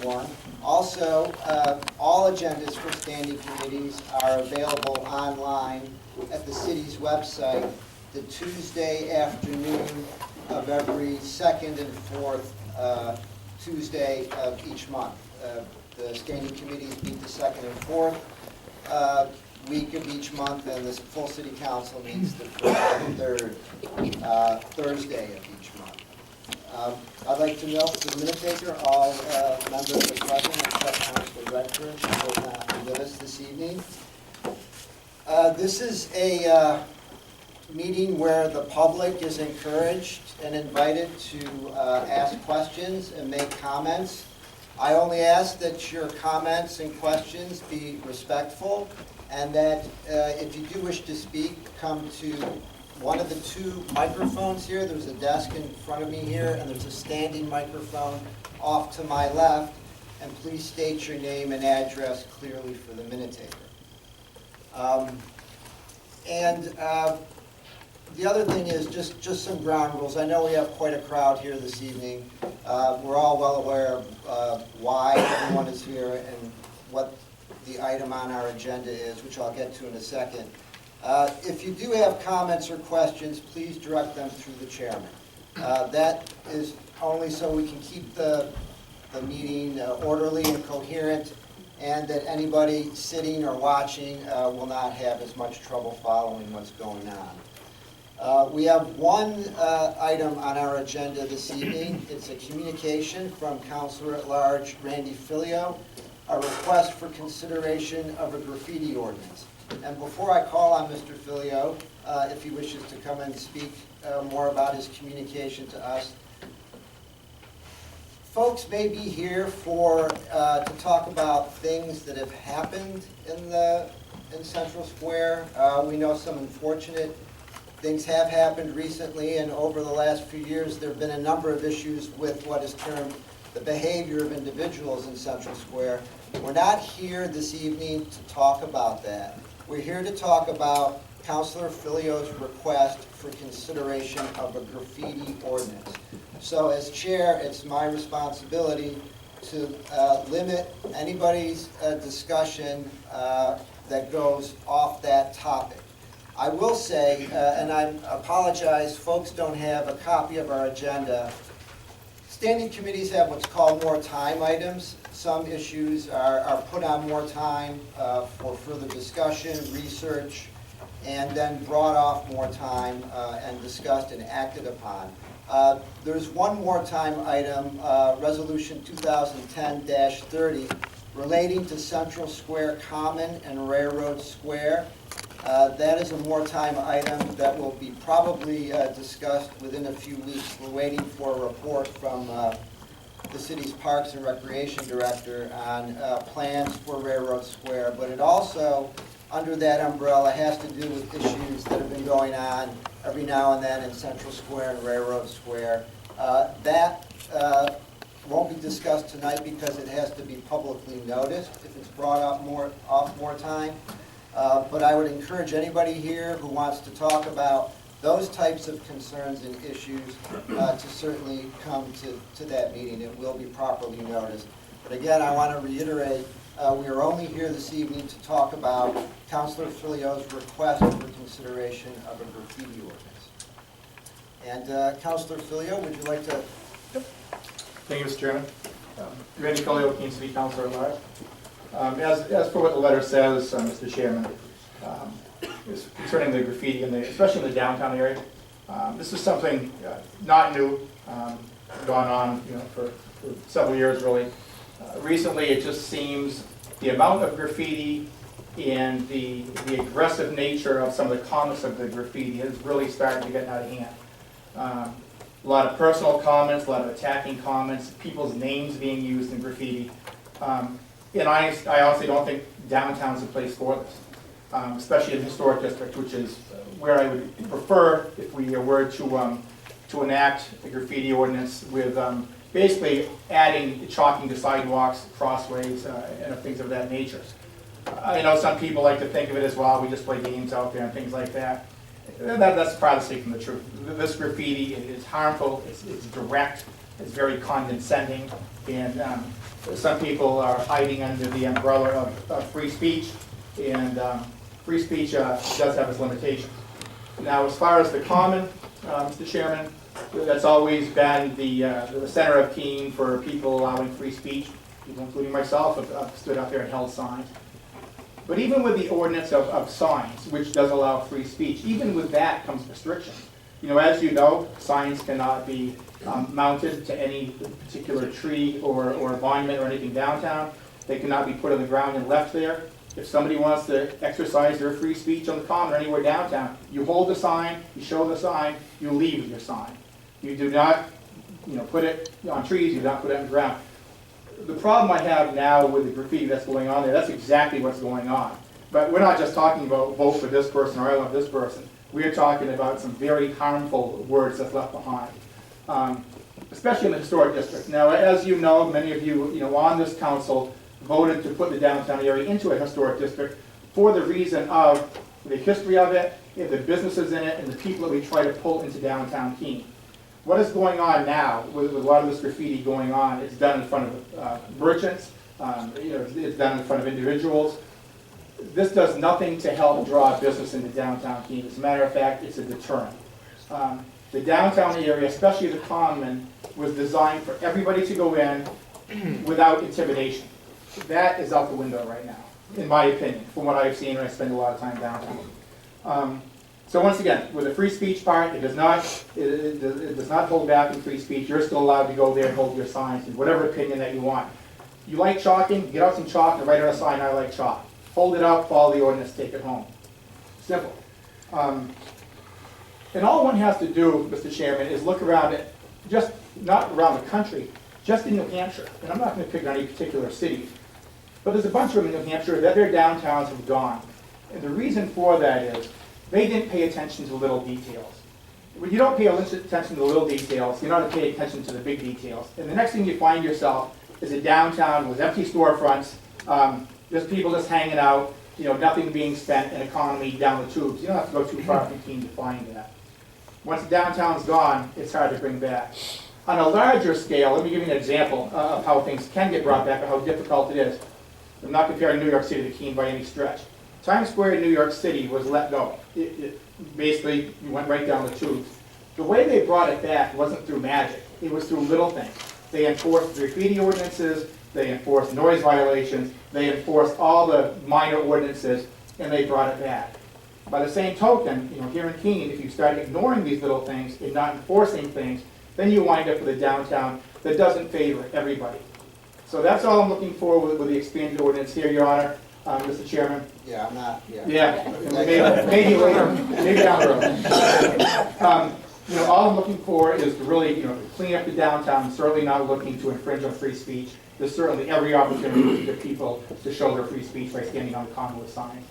everyone. Also, all agendas for standing committees are available online at the city's website the Tuesday afternoon of every second and fourth Tuesday of each month. The standing committees meet the second and fourth week of each month, and the full city council meets the first and third Thursday of each month. I'd like to note for the minute taker, all members are present except Councilor Redford, who will not be with us this evening. This is a meeting where the public is encouraged and invited to ask questions and make comments. I only ask that your comments and questions be respectful, and that if you do wish to speak, come to one of the two microphones here. There's a desk in front of me here, and there's a standing microphone off to my left. And please state your name and address clearly for the minute taker. The other thing is just some ground rules. I know we have quite a crowd here this evening. We're all well aware of why everyone is here and what the item on our agenda is, which I'll get to in a second. If you do have comments or questions, please direct them through the chairman. That is only so we can keep the meeting orderly and coherent, and that anybody sitting or watching will not have as much trouble following what's going on. We have one item on our agenda this evening. It's a communication from Councilor at Large Randy Filio, a request for consideration of a graffiti ordinance. And before I call on Mr. Filio, if he wishes to come and speak more about his communication to us, folks may be here to talk about things that have happened in Central Square. We know some unfortunate things have happened recently, and over the last few years there have been a number of issues with what is termed the behavior of individuals in Central Square. We're not here this evening to talk about that. We're here to talk about Councilor Filio's request for consideration of a graffiti ordinance. So as chair, it's my responsibility to limit anybody's discussion that goes off that topic. I will say, and I apologize, folks don't have a copy of our agenda. Standing committees have what's called more time items. Some issues are put on more time for further discussion, research, and then brought off more time and discussed and acted upon. There's one more time item, Resolution 2010-30, relating to Central Square Common and Railroad Square. That is a more time item that will be probably discussed within a few weeks. We're waiting for a report from the city's Parks and Recreation Director on plans for Railroad Square, but it also, under that umbrella, has to do with issues that have been going on every now and then in Central Square and Railroad Square. That won't be discussed tonight because it has to be publicly noticed if it's brought up off more time. But I would encourage anybody here who wants to talk about those types of concerns and issues to certainly come to that meeting. It will be properly noticed. But again, I want to reiterate, we are only here this evening to talk about Councilor Filio's request for consideration of a graffiti ordinance. And Councilor Filio, would you like to? Thank you, Mr. Chairman. Randy Filio, Keene City Councilor at Large. As for what the letter says, Mr. Chairman, is concerning the graffiti, especially in the downtown area. This is something not new, gone on for several years really. Recently, it just seems the amount of graffiti and the aggressive nature of some of the comments of the graffiti is really starting to get out of hand. A lot of personal comments, a lot of attacking comments, people's names being used in graffiti. And I honestly don't think downtown's the place for this, especially in the historic district, which is where I would prefer if we were to enact a graffiti ordinance with basically adding chalking to sidewalks, crossways, and things of that nature. I know some people like to think of it as, well, we just play games out there and things like that. That's farthest from the truth. This graffiti is harmful, it's direct, it's very condescending, and some people are hiding under the umbrella of free speech, and free speech does have its limitations. Now, as far as the common, Mr. Chairman, that's always been the center of Keene for people allowing free speech. People, including myself, have stood up there and held signs. But even with the ordinance of signs, which does allow free speech, even with that comes restrictions. You know, as you know, signs cannot be mounted to any particular tree or monument or anything downtown. They cannot be put on the ground and left there. If somebody wants to exercise their free speech on the common or anywhere downtown, you hold the sign, you show the sign, you leave with your sign. You do not, put it on trees, you do not put it on the ground. The problem I have now with the graffiti that's going on there, that's exactly what's going on. But we're not just talking about vote for this person or I love this person. We are talking about some very harmful words that's left behind, especially in the historic district. Now, as you know, many of you, on this council voted to put the downtown area into a historic district for the reason of the history of it, the businesses in it, and the people that we try to pull into downtown Keene. What is going on now with a lot of this graffiti going on? It's done in front of merchants. It's done in front of individuals. This does nothing to help draw business into downtown Keene. As a matter of fact, it's a deterrent. The downtown area, especially the common, was designed for everybody to go in without intimidation. That is out the window right now, in my opinion, from what I've seen when I spend a lot of time downtown. So once again, with the free speech part, it does not hold back in free speech. You're still allowed to go there and hold your signs and whatever opinion that you want. You like chalking, get out some chalk and write on a sign, I like chalk. Hold it up, follow the ordinance, take it home. Simple. And all one has to do, Mr. Chairman, is look around it, just not around the country, just in New Hampshire. And I'm not going to pick on any particular city, but there's a bunch of them in New Hampshire that their downtowns have gone. And the reason for that is they didn't pay attention to little details. When you don't pay attention to the little details, you're not going to pay attention to the big details. And the next thing you find yourself is a downtown with empty storefronts, just people just hanging out, nothing being spent, an economy down the tubes. You don't have to go too far from Keene to find that. Once the downtown's gone, it's hard to bring back. On a larger scale, let me give you an example of how things can get brought back or how difficult it is. I'm not comparing New York City to Keene by any stretch. Times Square in New York City was let go. It basically went right down the tubes. The way they brought it back wasn't through magic. It was through little things. They enforced graffiti ordinances, they enforced noise violations, they enforced all the minor ordinances, and they brought it back. By the same token, here in Keene, if you start ignoring these little things and not enforcing things, then you wind up with a downtown that doesn't favor everybody. So that's all I'm looking for with the expanded ordinance here, Your Honor, Mr. Chairman. Yeah, I'm not, Yeah, maybe later, maybe down the road. All I'm looking for is to really, clean up the downtown. I'm certainly not looking to infringe on free speech. There's certainly every opportunity for people to show their free speech by standing on the common with signs.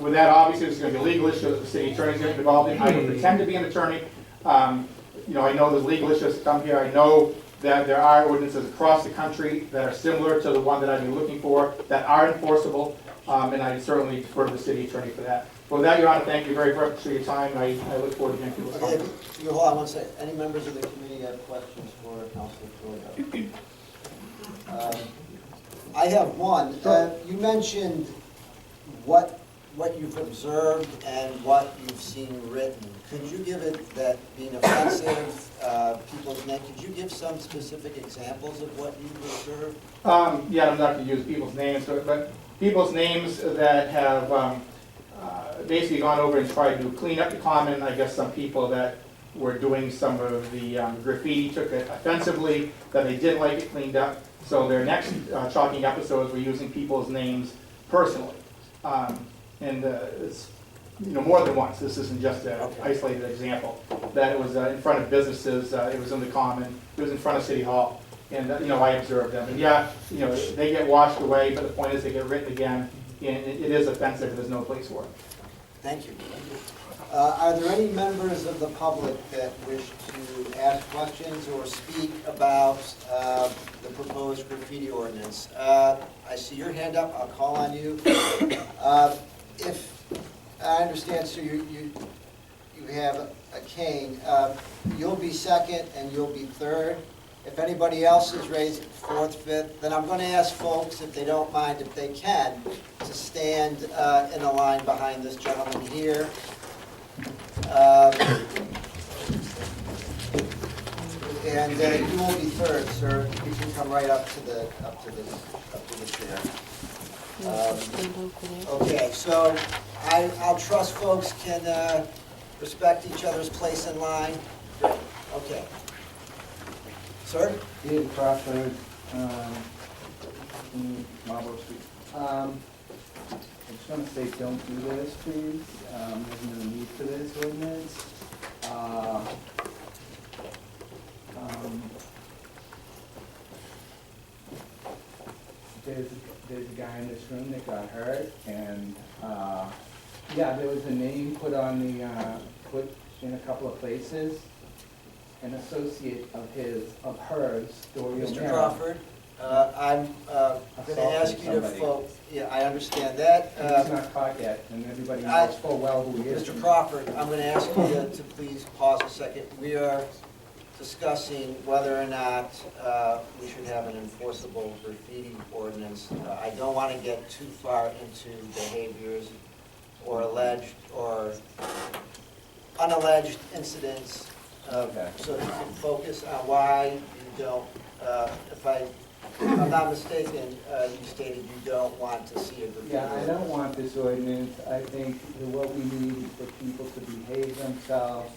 With that, obviously, there's going to be a legal issue that the city attorney's going to be involved in. I would pretend to be an attorney. I know there's legal issues that come here. I know that there are ordinances across the country that are similar to the one that I've been looking for that are enforceable, and I certainly defer to the city attorney for that. With that, Your Honor, thank you very much for your time. I look forward to getting to this. Okay, you hold on one second. Any members of the committee have questions for Councilor Toya? I have one. You mentioned what you've observed and what you've seen written. Could you give it that being offensive, people's names? Could you give some specific examples of what you've observed? Yeah, I'm not going to use people's names, but people's names that have basically gone over and tried to clean up the common. I guess some people that were doing some of the graffiti took it offensively, that they didn't like it cleaned up. So their next chalking episodes were using people's names personally. And it's more than once. This isn't just an isolated example. That it was in front of businesses, it was in the common, it was in front of City Hall. And I observed them. And yeah, they get washed away, but the point is they get written again, and it is offensive. There's no place for it. Thank you. Are there any members of the public that wish to ask questions or speak about the proposed graffiti ordinance? I see your hand up. I'll call on you. If I understand, so you have a cane. You'll be second and you'll be third. If anybody else is raising fourth, fifth, then I'm going to ask folks, if they don't mind, if they can, to stand in a line behind this gentleman here. And you will be third, sir. You can come right up to the chair. Okay, so I'll trust folks can respect each other's place in line. Great. Okay. Sir? David Crawford, Marlboro Street. I just want to say, don't do this, please. There's no need for this ordinance. There's a guy in this room that got hurt, and yeah, there was a name put on the put in a couple of places. An associate of hers, Dory Mr. O'Mara. Crawford, I'm going to ask you to vote. Yeah, I understand that. He's not caught yet, and everybody knows full well who he is. Mr. Crawford, I'm going to ask you to please pause a second. We are discussing whether or not we should have an enforceable graffiti ordinance. I don't want to get too far into behaviors or alleged or unalleged incidents. Okay. So you can focus on why you don't, if I'm not mistaken, you stated you don't want to see a graffiti. Yeah, I don't want this ordinance. I think that what we need is for people to behave themselves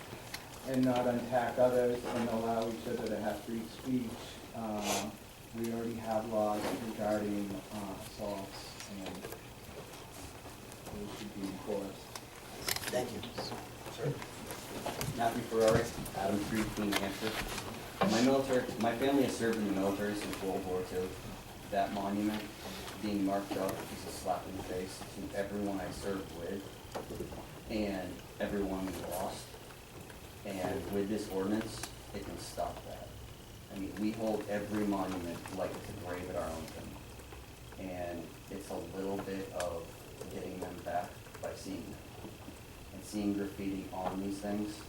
and not attack others and allow each other to have free speech. We already have laws regarding assaults, and those should be enforced. Thank you. Sir? Matthew Ferrari, Adam Street, Keene, Hampshire. My family has served in the military since World War II. That monument being marked up is a slap in the face to everyone I served with and everyone we lost. And with this ordinance, it can stop that. I mean, we hold every monument like it's a grave at Arlington. And it's a little bit of getting them back by seeing them. And seeing graffiti on these things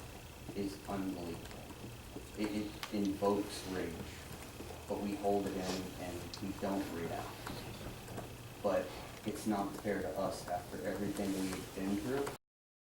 is unbelievable. It invokes rage, but we hold it in and we don't react. But it's not fair to us after everything we've been through